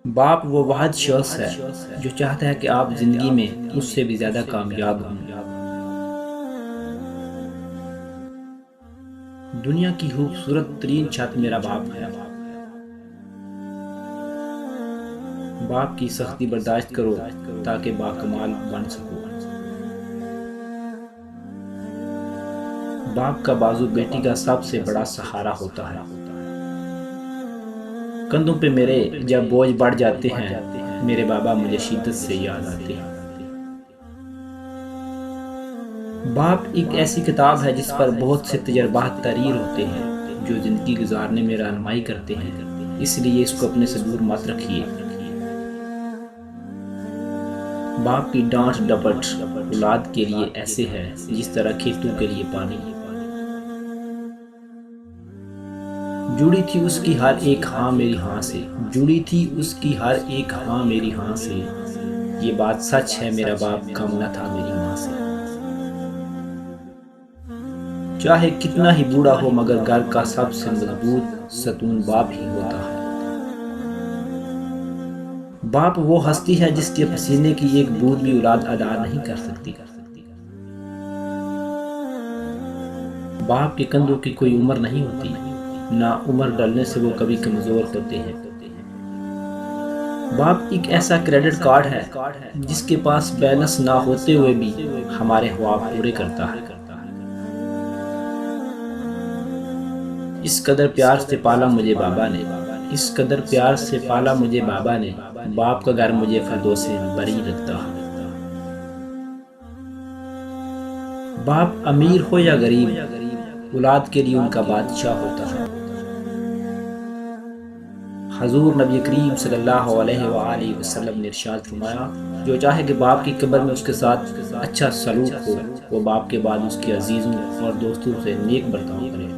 बाप वो वाहिद शख्स है जो चाहता है कि आप जिंदगी में उससे भी ज्यादा कामयाब हों। दुनिया की खूबसूरत तरीन छत मेरा बाप है। बाप की सख्ती बर्दाश्त करो ताकि बाकमाल बन सको। बाप का बाजू बेटी का सबसे बड़ा सहारा होता है। कंधों पे मेरे जब बोझ बढ़ जाते हैं, मेरे बाबा मुझे शिद्दत से याद आते हैं। बाप एक ऐसी किताब है जिस पर बहुत से तजर्बात तहरीर होते हैं जो ज़िंदगी गुजारने में रहनुमाई करते हैं, इसलिए इसको अपने से दूर मत रखिए। बाप की डांट डपट औलाद के लिए ऐसे है जिस तरह खेतों के लिए पानी। जुड़ी थी उसकी हर एक हाँ मेरी हाँ से, जुड़ी थी उसकी हर एक हाँ मेरी हाँ से। ये बात सच है, मेरा बाप कम न था मेरी माँ से। चाहे कितना ही बूढ़ा हो मगर घर का सबसे मजबूत सतून बाप ही होता है। बाप वो हस्ती है जिसके पसीने की एक बूंद भी औलाद अदा नहीं कर सकती। बाप के कंधों की कोई उम्र नहीं होती, ना उम्र डलने से वो कभी कमजोर होते हैं। बाप एक ऐसा क्रेडिट कार्ड है जिसके पास बैलेंस ना होते हुए भी हमारे ख्वाब पूरे करता है। इस कदर प्यार से पाला मुझे बाबा ने, इस कदर प्यार से पाला मुझे बाबा ने। बाप का घर मुझे फिरदौसे बरी लगता है। बाप अमीर हो या गरीब, औलाद के लिए उनका बादशाह होता है। हजूर नबी करीम सल्लल्लाहु अलैहि वसल्लम ने इरशाद फरमाया, जो चाहे कि बाप की कब्र में उसके साथ अच्छा सलूक हो, वो बाप के बाद उसके अजीज़ों और दोस्तों से नेक बर्ताव करे।